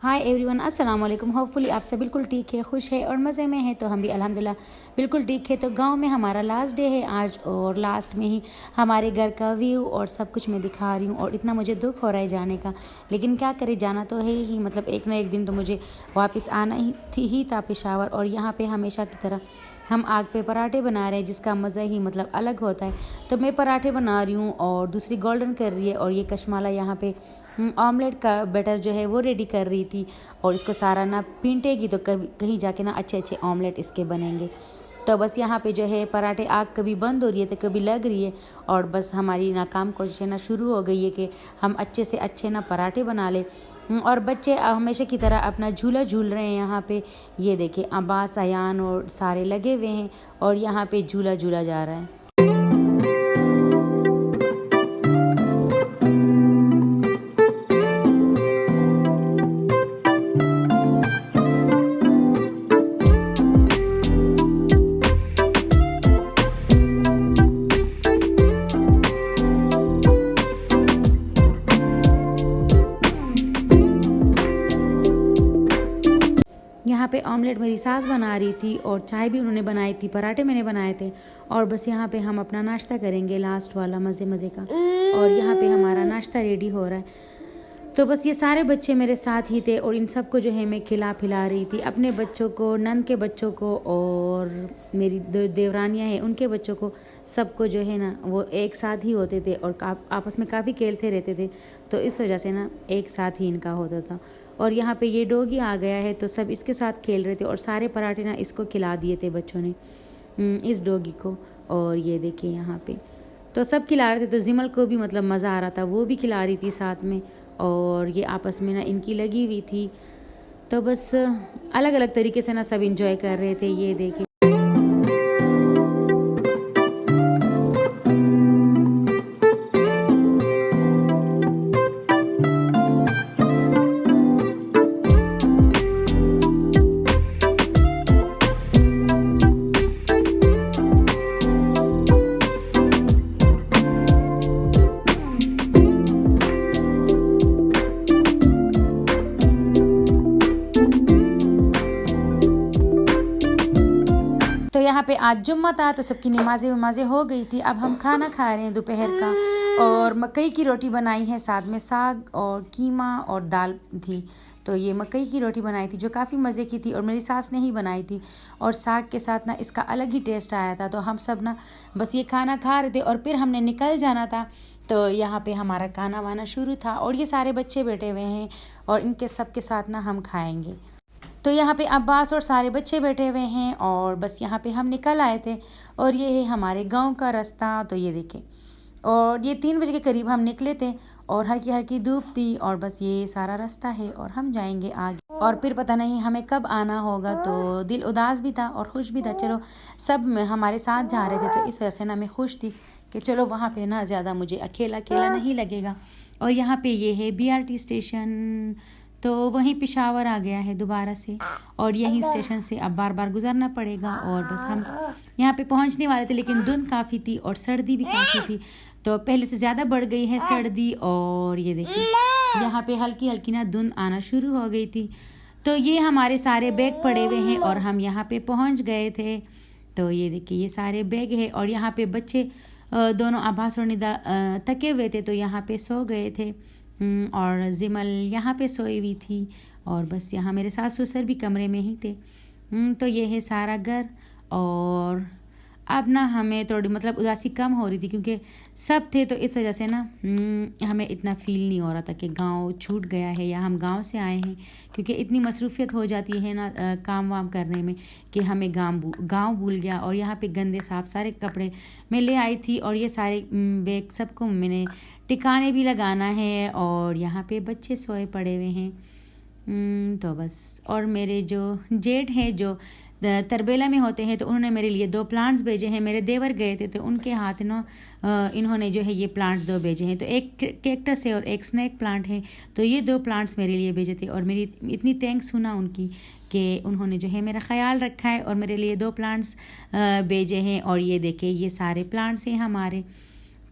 Hi everyone, अस्सलाम वालेकुम। Hopefully आप सब बिल्कुल ठीक है, खुश है और मज़े में है। तो हम भी अल्हम्दुलिल्लाह बिल्कुल ठीक है। तो गांव में हमारा लास्ट डे है आज और लास्ट में ही हमारे घर का व्यू और सब कुछ मैं दिखा रही हूँ। और इतना मुझे दुख हो रहा है जाने का, लेकिन क्या करे, जाना तो है ही। मतलब एक ना एक दिन तो मुझे वापस आना ही था पेशावर। और यहाँ पे हमेशा की तरह हम आग पे पराठे बना रहे हैं, जिसका मज़ा ही मतलब अलग होता है। तो मैं पराठे बना रही हूँ और दूसरी गोल्डन कर रही है, और ये कशमाला यहाँ पे ऑमलेट का बैटर जो है वो रेडी कर रही थी। और इसको सारा ना पीटेगी तो कभी कहीं जाके ना अच्छे अच्छे ऑमलेट इसके बनेंगे। तो बस यहाँ पे जो है पराठे आग कभी बंद हो रही है तो कभी लग रही है। और बस हमारी नाकाम कोशिश ना शुरू हो गई है कि हम अच्छे से अच्छे ना पराठे बना ले। और बच्चे हमेशा की तरह अपना झूला झूल रहे हैं यहाँ पे। ये देखिए, अब्बास, अयान और सारे लगे हुए हैं और यहाँ पे झूला झूला जा रहा है। यहाँ पे ऑमलेट मेरी सास बना रही थी और चाय भी उन्होंने बनाई थी, पराठे मैंने बनाए थे। और बस यहाँ पे हम अपना नाश्ता करेंगे, लास्ट वाला मज़े मज़े का। और यहाँ पे हमारा नाश्ता रेडी हो रहा है। तो बस ये सारे बच्चे मेरे साथ ही थे और इन सबको जो है मैं खिला पिला रही थी, अपने बच्चों को, नंद के बच्चों को और मेरी देवरानियाँ हैं उनके बच्चों को। सबको जो है ना वो एक साथ ही होते थे और आपस में काफ़ी खेलते रहते थे। तो इस वजह से ना एक साथ ही इनका होता था। और यहाँ पे ये डॉगी आ गया है तो सब इसके साथ खेल रहे थे और सारे पराठे ना इसको खिला दिए थे बच्चों ने, इस डॉगी को। और ये देखिए यहाँ पे तो सब खिला रहे थे। तो जिमल को भी मतलब मज़ा आ रहा था, वो भी खिला रही थी साथ में। और ये आपस में ना इनकी लगी हुई थी। तो बस अलग अलग तरीके से ना सब इंजॉय कर रहे थे। ये देखिए, तो यहाँ पे आज जुम्मा था तो सबकी नमाज़ें वमाज़ें हो गई थी। अब हम खाना खा रहे हैं दोपहर का। और मकई की रोटी बनाई है, साथ में साग और कीमा और दाल थी। तो ये मकई की रोटी बनाई थी जो काफ़ी मज़े की थी और मेरी सास ने ही बनाई थी। और साग के साथ ना इसका अलग ही टेस्ट आया था। तो हम सब ना बस ये खाना खा रहे थे और फिर हमने निकल जाना था। तो यहाँ पे हमारा खाना वाना शुरू था और ये सारे बच्चे बैठे हुए हैं और इनके सब के साथ ना हम खाएँगे। तो यहाँ पे अब्बास और सारे बच्चे बैठे हुए हैं और बस यहाँ पे हम निकल आए थे। और ये है हमारे गांव का रास्ता। तो ये देखें, और ये 3 बजे के करीब हम निकले थे और हल्की हल्की धूप थी। और बस ये सारा रास्ता है और हम जाएंगे आगे। और फिर पता नहीं हमें कब आना होगा। तो दिल उदास भी था और खुश भी था। चलो, सब हमारे साथ जा रहे थे तो इस वजह से ना मैं खुश थी कि चलो वहाँ पे ना ज़्यादा मुझे अकेला अकेला नहीं लगेगा। और यहाँ पे ये है BRT स्टेशन। तो वहीं पेशावर आ गया है दोबारा से और यहीं स्टेशन से अब बार बार गुजरना पड़ेगा। और बस हम यहाँ पे पहुँचने वाले थे, लेकिन धुंध काफ़ी थी और सर्दी भी काफ़ी थी। तो पहले से ज़्यादा बढ़ गई है सर्दी। और ये देखिए, यहाँ पे हल्की हल्की ना धुंध आना शुरू हो गई थी। तो ये हमारे सारे बैग पड़े हुए हैं और हम यहाँ पे पहुँच गए थे। तो ये देखिए, ये सारे बैग है और यहाँ पे बच्चे दोनों अब्बास और निदा थके हुए थे तो यहाँ पे सो गए थे। और जिमल यहाँ पे सोई हुई थी। और बस यहाँ मेरे सास ससुर भी कमरे में ही थे। तो ये है सारा घर। और अब ना हमें थोड़ी मतलब उदासी कम हो रही थी क्योंकि सब थे। तो इस वजह से ना हमें इतना फील नहीं हो रहा था कि गांव छूट गया है या हम गांव से आए हैं, क्योंकि इतनी मसरूफियत हो जाती है ना काम वाम करने में कि हमें गांव भूल गया। और यहाँ पे गंदे साफ सारे कपड़े मैं ले आई थी और ये सारे बैग सबको मैंने टिकाने भी लगाना है। और यहाँ पे बच्चे सोए पड़े हुए हैं। तो बस, और मेरे जो जेठ हैं जो तरबेला में होते हैं तो उन्होंने मेरे लिए 2 प्लांट्स भेजे हैं। मेरे देवर गए थे तो उनके हाथ ना इन्होंने जो है ये प्लांट्स 2 भेजे हैं। तो एक कैक्टस है और एक स्नेक प्लांट है। तो ये 2 प्लांट्स मेरे लिए भेजे थे और मेरी इतनी थैंक्स सुना उनकी कि उन्होंने जो है मेरा ख्याल रखा है और मेरे लिए 2 प्लांट्स भेजे हैं। और ये देखे, ये सारे प्लांट्स हैं हमारे।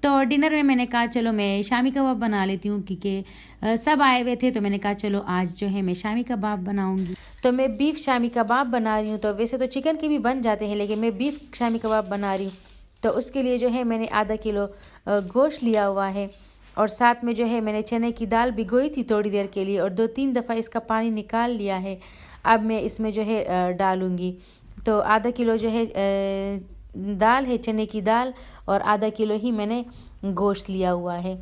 तो डिनर में मैंने कहा चलो मैं शामी कबाब बना लेती हूँ, क्योंकि सब आए हुए थे, तो मैंने कहा चलो आज जो है मैं शामी कबाब बनाऊँगी। तो मैं बीफ शामी कबाब बना रही हूँ। तो वैसे तो चिकन के भी बन जाते हैं, लेकिन मैं बीफ शामी कबाब बना रही हूँ। तो उसके लिए जो है मैंने आधा किलो गोश्त लिया हुआ है, और साथ में जो है मैंने चने की दाल भिगोई थी थोड़ी देर के लिए, और 2-3 दफ़ा इसका पानी निकाल लिया है। अब मैं इसमें जो है डालूँगी। तो आधा किलो जो है दाल है, चने की दाल, और आधा किलो ही मैंने गोश्त लिया हुआ है।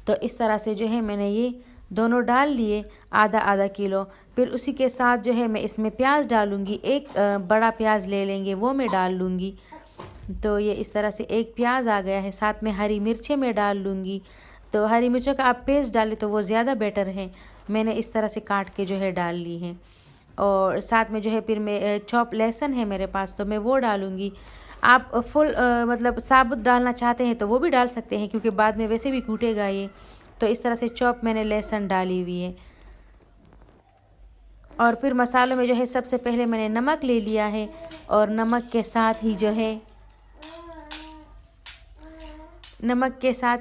तो इस तरह से जो है मैंने ये दोनों डाल लिए, आधा आधा किलो। फिर उसी के साथ जो है मैं इसमें प्याज डालूँगी। एक बड़ा प्याज ले लेंगे, वो मैं डाल लूँगी। तो ये इस तरह से एक प्याज आ गया है। साथ में हरी मिर्चें मैं डाल लूँगी। तो हरी मिर्चों का आप पेस्ट डालें तो वो ज़्यादा बेटर है। मैंने इस तरह से काट के जो है डाल ली है। और साथ में जो है फिर मैं चॉप लहसुन है मेरे पास, तो मैं वो डालूँगी। आप फुल मतलब साबुत डालना चाहते हैं तो वो भी डाल सकते हैं, क्योंकि बाद में वैसे भी कूटेगा ये। तो इस तरह से चॉप मैंने लहसुन डाली हुई है। और फिर मसालों में जो है सबसे पहले मैंने नमक ले लिया है, और नमक के साथ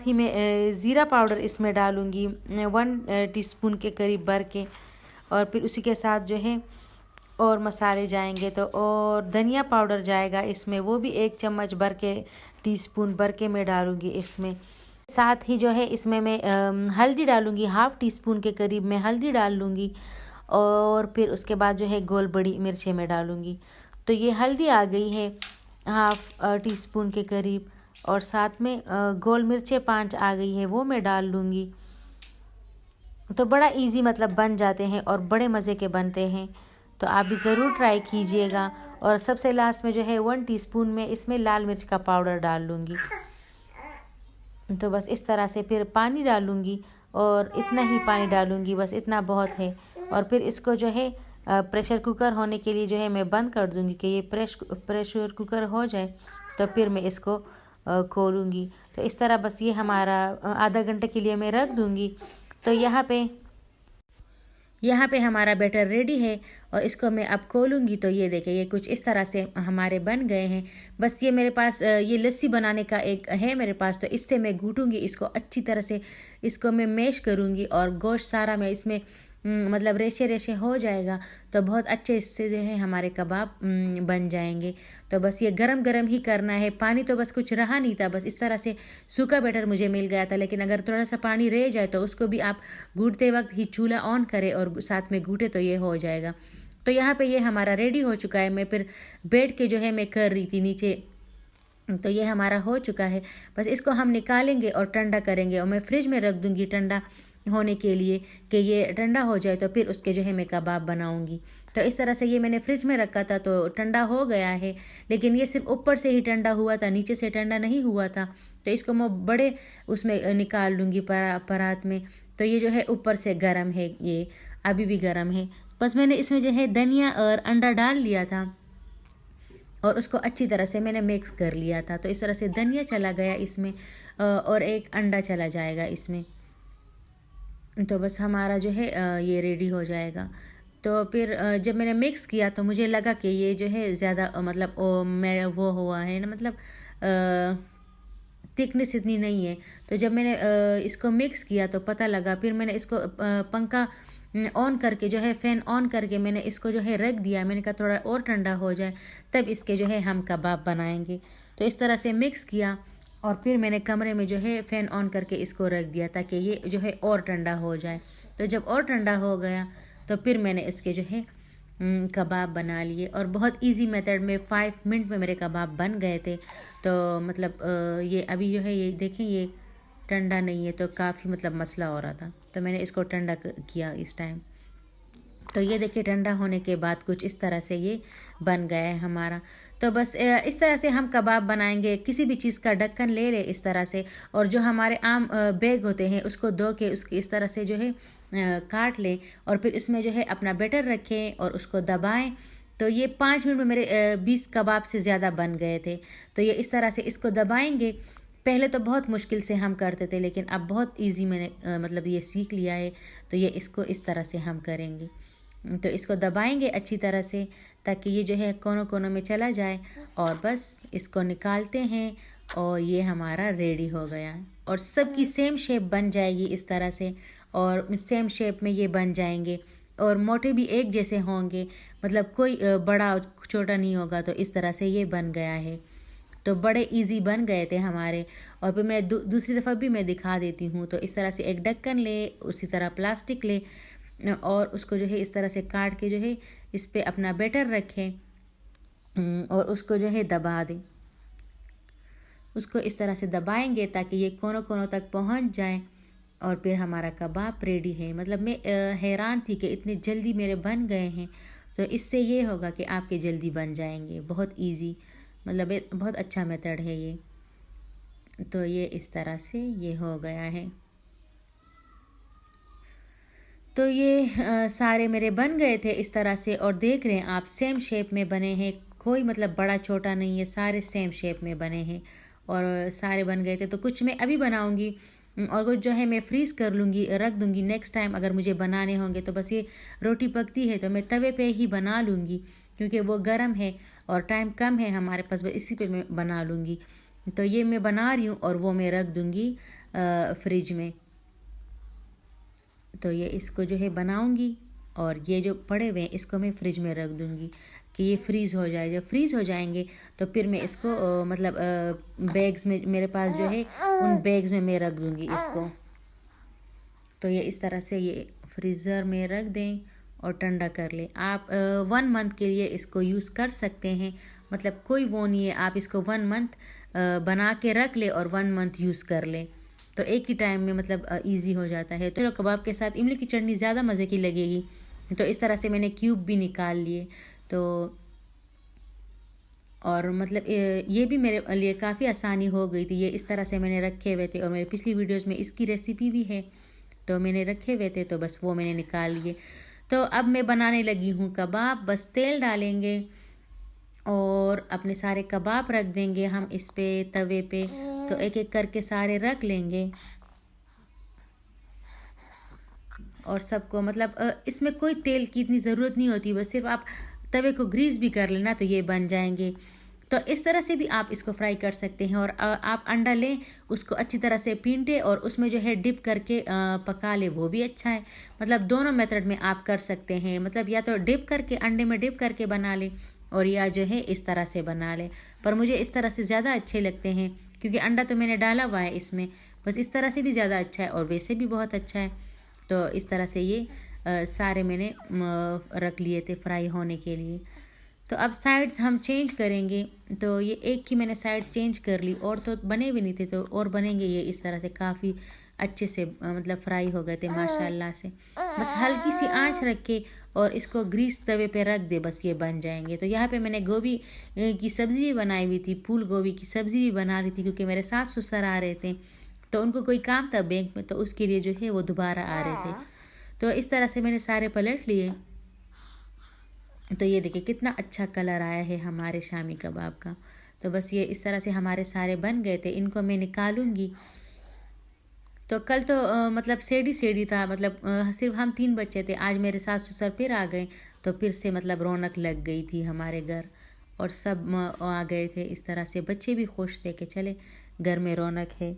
ही मैं ज़ीरा पाउडर इसमें डालूँगी 1 टीस्पून के करीब भर के। और फिर उसी के साथ जो है और मसाले जाएंगे, तो और धनिया पाउडर जाएगा इसमें, वो भी 1 चम्मच भर के, टीस्पून भर के मैं डालूँगी इसमें। साथ ही जो है इसमें मैं हल्दी डालूँगी, ½ टीस्पून के करीब मैं हल्दी डाल लूँगी। और फिर उसके बाद जो है गोल बड़ी मिर्चें मैं डालूँगी। तो ये हल्दी आ गई है ½ टीस्पून के करीब, और साथ में गोल मिर्चें 5 आ गई है, वो मैं डाल लूँगी। तो बड़ा इजी मतलब बन जाते हैं और बड़े मज़े के बनते हैं। तो आप भी ज़रूर ट्राई कीजिएगा। और सबसे लास्ट में जो है 1 टीस्पून में इसमें लाल मिर्च का पाउडर डाल लूँगी। तो बस इस तरह से फिर पानी डालूँगी, और इतना ही पानी डालूँगी, बस इतना बहुत है। और फिर इसको जो है प्रेशर कुकर होने के लिए जो है मैं बंद कर दूँगी, कि ये प्रेशर कुकर हो जाए तो फिर मैं इसको खोलूँगी। तो इस तरह बस ये हमारा आधा घंटे के लिए मैं रख दूँगी। तो यहाँ पे हमारा बैटर रेडी है, और इसको मैं अब खोलूँगी। तो ये देखिए, ये कुछ इस तरह से हमारे बन गए हैं। बस ये मेरे पास ये लस्सी बनाने का एक है मेरे पास, तो इससे मैं घूटूँगी इसको अच्छी तरह से, इसको मैं मैश करूँगी, और गोश्त सारा मैं इसमें मतलब रेशे रेशे हो जाएगा। तो बहुत अच्छे इससे जो है हमारे कबाब बन जाएंगे। तो बस ये गरम गरम ही करना है। पानी तो बस कुछ रहा नहीं था, बस इस तरह से सूखा बैटर मुझे मिल गया था। लेकिन अगर थोड़ा सा पानी रह जाए तो उसको भी आप घूटते वक्त ही चूल्हा ऑन करें और साथ में घूटे, तो ये हो जाएगा। तो यहाँ पे ये हमारा रेडी हो चुका है। मैं फिर बैठ के जो है मैं कर रही थी नीचे। तो ये हमारा हो चुका है। बस इसको हम निकालेंगे और ठंडा करेंगे, और मैं फ्रिज में रख दूँगी ठंडा होने के लिए, कि ये ठंडा हो जाए तो फिर उसके जो है मैं कबाब बनाऊंगी। तो इस तरह से ये मैंने फ्रिज में रखा था, तो ठंडा हो गया है। लेकिन ये सिर्फ ऊपर से ही ठंडा हुआ था, नीचे से ठंडा नहीं हुआ था। तो इसको मैं बड़े उसमें निकाल लूँगी परात में। तो ये जो है ऊपर से गर्म है, ये अभी भी गर्म है। बस मैंने इसमें जो है धनिया और अंडा डाल लिया था, और उसको अच्छी तरह से मैंने मिक्स कर लिया था। तो इस तरह से धनिया चला गया इसमें, और एक अंडा चला जाएगा इसमें। तो बस हमारा जो है ये रेडी हो जाएगा। तो फिर जब मैंने मिक्स किया तो मुझे लगा कि ये जो है ज़्यादा मतलब मैं वो हुआ है ना, मतलब थिकनेस इतनी नहीं है। तो जब मैंने इसको मिक्स किया तो पता लगा। फिर मैंने इसको पंखा ऑन करके जो है फ़ैन ऑन करके मैंने इसको जो है रख दिया। मैंने कहा थोड़ा और ठंडा हो जाए तब इसके जो है हम कबाब बनाएंगे। तो इस तरह से मिक्स किया, और फिर मैंने कमरे में जो है फ़ैन ऑन करके इसको रख दिया ताकि ये जो है और ठंडा हो जाए। तो जब और ठंडा हो गया तो फिर मैंने इसके जो है कबाब बना लिए, और बहुत इजी मेथड में 5 मिनट में मेरे कबाब बन गए थे। तो मतलब ये अभी जो है ये देखें, ये ठंडा नहीं है, तो काफ़ी मतलब मसला हो रहा था। तो मैंने इसको ठंडा किया इस टाइम। तो ये देखिए ठंडा होने के बाद कुछ इस तरह से ये बन गया है हमारा। तो बस इस तरह से हम कबाब बनाएंगे। किसी भी चीज़ का ढक्कन ले ले इस तरह से, और जो हमारे आम बैग होते हैं उसको धो के उसकी इस तरह से जो है काट लें, और फिर इसमें जो है अपना बैटर रखें और उसको दबाएं। तो ये 5 मिनट में मेरे 20 कबाब से ज़्यादा बन गए थे। तो ये इस तरह से इसको दबाएंगे। पहले तो बहुत मुश्किल से हम करते थे, लेकिन अब बहुत इजी मैंने मतलब ये सीख लिया है। तो ये इसको इस तरह से हम करेंगे। तो इसको दबाएंगे अच्छी तरह से ताकि ये जो है कोनों कोनों में चला जाए, और बस इसको निकालते हैं और ये हमारा रेडी हो गया है। और सबकी सेम शेप बन जाएगी इस तरह से, और सेम शेप में ये बन जाएंगे और मोटे भी एक जैसे होंगे, मतलब कोई बड़ा छोटा नहीं होगा। तो इस तरह से ये बन गया है। तो बड़े इजी बन गए थे हमारे। और फिर मैं दूसरी दफ़ा भी मैं दिखा देती हूँ। तो इस तरह से एक ढक्कन ले, उसी तरह प्लास्टिक ले और उसको जो है इस तरह से काट के जो है इस पे अपना बैटर रखें और उसको जो है दबा दें। उसको इस तरह से दबाएंगे ताकि ये कोनों कोनों तक पहुंच जाए और फिर हमारा कबाब रेडी है। मतलब मैं हैरान थी कि इतने जल्दी मेरे बन गए हैं। तो इससे ये होगा कि आपके जल्दी बन जाएंगे, बहुत इजी, मतलब बहुत अच्छा मेथड है ये। तो ये इस तरह से ये हो गया है। तो ये सारे मेरे बन गए थे इस तरह से, और देख रहे हैं आप सेम शेप में बने हैं, कोई मतलब बड़ा छोटा नहीं है, सारे सेम शेप में बने हैं और सारे बन गए थे। तो कुछ मैं अभी बनाऊंगी और कुछ जो है मैं फ्रीज़ कर लूँगी, रख दूँगी। नेक्स्ट टाइम अगर मुझे बनाने होंगे तो बस ये रोटी पकती है तो मैं तवे पे ही बना लूँगी, क्योंकि वो गर्म है और टाइम कम है हमारे पास, बस इसी पे मैं बना लूँगी। तो ये मैं बना रही हूँ और वो मैं रख दूँगी फ्रिज में। तो ये इसको जो है बनाऊँगी और ये जो पड़े हुए हैं इसको मैं फ्रिज में रख दूँगी कि ये फ्रीज़ हो जाए। जब फ्रीज़ हो जाएंगे तो फिर मैं इसको मतलब बैग्स में मेरे पास जो है उन बैग्स में मैं रख दूँगी इसको। तो ये इस तरह से ये फ्रीज़र में रख दें और ठंडा कर लें। आप 1 मंथ के लिए इसको यूज़ कर सकते हैं, मतलब कोई वो नहीं है। आप इसको 1 मंथ बना के रख ले और 1 मंथ यूज़ कर लें, तो एक ही टाइम में मतलब इजी हो जाता है। तो कबाब के साथ इमली की चटनी ज़्यादा मज़े की लगेगी। तो इस तरह से मैंने क्यूब भी निकाल लिए। तो और मतलब ये भी मेरे लिए काफ़ी आसानी हो गई थी। ये इस तरह से मैंने रखे हुए थे और मेरे पिछली वीडियोस में इसकी रेसिपी भी है। तो मैंने रखे हुए थे तो बस वो मैंने निकाल लिए। तो अब मैं बनाने लगी हूँ कबाब। बस तेल डालेंगे और अपने सारे कबाब रख देंगे हम इस पे तवे पे। तो एक एक करके सारे रख लेंगे और सबको मतलब इसमें कोई तेल की इतनी ज़रूरत नहीं होती, बस सिर्फ आप तवे को ग्रीस भी कर लेना तो ये बन जाएंगे। तो इस तरह से भी आप इसको फ्राई कर सकते हैं। और आप अंडा लें, उसको अच्छी तरह से पींटे और उसमें जो है डिप करके पका ले, वो भी अच्छा है। मतलब दोनों मेथड में आप कर सकते हैं, मतलब या तो डिप करके अंडे में डिप करके बना ले और या जो है इस तरह से बना ले। पर मुझे इस तरह से ज़्यादा अच्छे लगते हैं क्योंकि अंडा तो मैंने डाला हुआ है इसमें, बस इस तरह से भी ज़्यादा अच्छा है और वैसे भी बहुत अच्छा है। तो इस तरह से ये सारे मैंने रख लिए थे फ्राई होने के लिए। तो अब साइड्स हम चेंज करेंगे। तो ये एक की मैंने साइड चेंज कर ली, और तो बने भी नहीं थे तो और बनेंगे। ये इस तरह से काफ़ी अच्छे से मतलब फ्राई हो गए थे माशाल्लाह से। बस हल्की सी आंच रख के और इसको ग्रीस तवे पे रख दे, बस ये बन जाएंगे। तो यहाँ पे मैंने गोभी की सब्ज़ी भी बनाई हुई थी, फूल गोभी की सब्ज़ी भी बना रही थी क्योंकि मेरे सास ससुर आ रहे थे तो उनको कोई काम था बैंक में, तो उसके लिए जो है वो दोबारा आ रहे थे। तो इस तरह से मैंने सारे पलट लिए। तो ये देखिए कितना अच्छा कलर आया है हमारे शामी कबाब का। तो बस ये इस तरह से हमारे सारे बन गए थे, इनको मैं निकालूंगी। तो कल तो मतलब सेडी सेडी था, मतलब सिर्फ हम 3 बच्चे थे। आज मेरे सास ससुर फिर आ गए तो फिर से मतलब रौनक लग गई थी हमारे घर और सब आ गए थे। इस तरह से बच्चे भी खुश थे कि चले घर में रौनक है।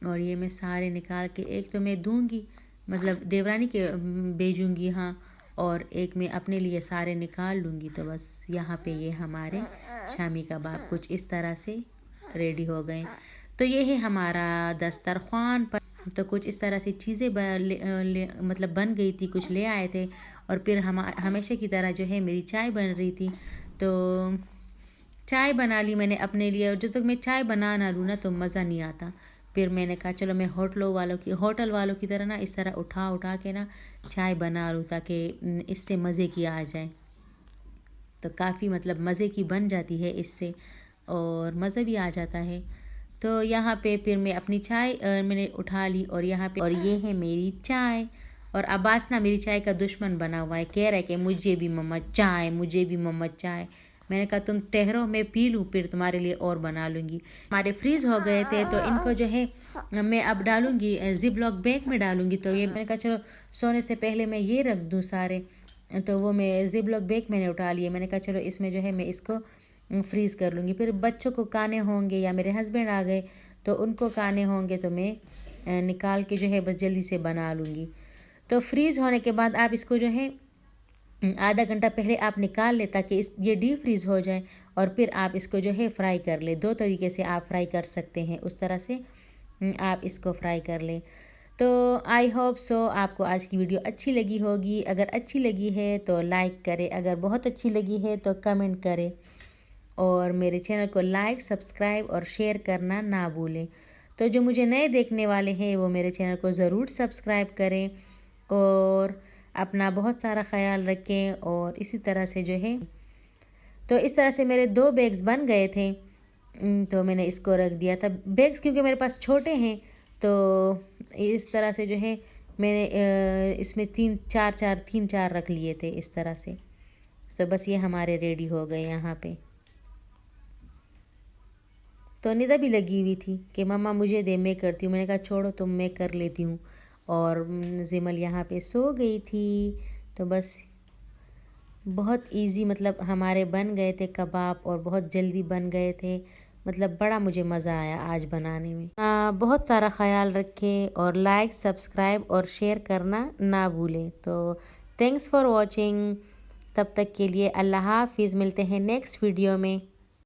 और ये मैं सारे निकाल के एक तो मैं दूंगी, मतलब देवरानी के भेजूंगी, हाँ, और एक मैं अपने लिए सारे निकाल लूँगी। तो बस यहाँ पे ये हमारे शामी कबाब कुछ इस तरह से रेडी हो गए। तो ये है हमारा दस्तरखान पर। तो कुछ इस तरह से चीज़ें मतलब बन गई थी, कुछ ले आए थे। और फिर हमेशा की तरह जो है मेरी चाय बन रही थी, तो चाय बना ली मैंने अपने लिए। और जब तक मैं चाय बना ना लूँ ना तो मज़ा नहीं आता। फिर मैंने कहा चलो मैं होटल वालों की तरह ना इस तरह उठा उठा के ना चाय बना लूँ ताकि इससे मज़े की आ जाए। तो काफ़ी मतलब मज़े की बन जाती है इससे और मज़ा भी आ जाता है। तो यहाँ पे फिर मैं अपनी चाय मैंने उठा ली और यहाँ पे, और ये है मेरी चाय। और अब्बास ना मेरी चाय का दुश्मन बना हुआ है, कह रहा है कि मुझे भी मम्मा चाय, मुझे भी मम्मा चाय। मैंने कहा तुम ठहरो, मैं पी लूँ फिर तुम्हारे लिए और बना लूँगी। हमारे फ्रीज़ हो गए थे तो इनको जो है मैं अब डालूँगी जिप लॉक बैग में डालूँगी। तो ये मैंने कहा चलो सोने से पहले मैं ये रख दूँ सारे। तो वो मैं जिप लॉक बैग मैंने उठा लिए। मैंने कहा चलो इसमें जो है मैं इसको फ्रीज़ कर लूँगी। फिर बच्चों को खाने होंगे या मेरे हस्बैंड आ गए तो उनको खाने होंगे तो मैं निकाल के जो है बस जल्दी से बना लूँगी। तो फ्रीज़ होने के बाद आप इसको जो है आधा घंटा पहले आप निकाल लें ताकि ये डीप फ्रीज़ हो जाए, और फिर आप इसको जो है फ्राई कर लें। 2 तरीके से आप फ्राई कर सकते हैं, उस तरह से आप इसको फ्राई कर लें। तो आई होप सो आपको आज की वीडियो अच्छी लगी होगी। अगर अच्छी लगी है तो लाइक करें, अगर बहुत अच्छी लगी है तो कमेंट करें, और मेरे चैनल को लाइक, सब्सक्राइब और शेयर करना ना भूलें। तो जो मुझे नए देखने वाले हैं वो मेरे चैनल को ज़रूर सब्सक्राइब करें और अपना बहुत सारा ख्याल रखें। और इसी तरह से जो है, तो इस तरह से मेरे 2 बैग्स बन गए थे। तो मैंने इसको रख दिया था। बैग्स क्योंकि मेरे पास छोटे हैं तो इस तरह से जो है मैंने इसमें 3-4 रख लिए थे इस तरह से। तो बस ये हमारे रेडी हो गए यहाँ पे। तो निदा भी लगी हुई थी कि मम्मा मुझे दे, मैं करती हूँ। मैंने कहा छोड़ो तुम, मैं कर लेती हूँ। और जिमल यहाँ पे सो गई थी। तो बस बहुत इजी मतलब हमारे बन गए थे कबाब, और बहुत जल्दी बन गए थे। मतलब बड़ा मुझे मज़ा आया आज बनाने में। बहुत सारा ख्याल रखें और लाइक, सब्सक्राइब और शेयर करना ना भूलें। तो थैंक्स फॉर वॉचिंग। तब तक के लिए अल्लाह हाफिज़। मिलते हैं नेक्स्ट वीडियो में।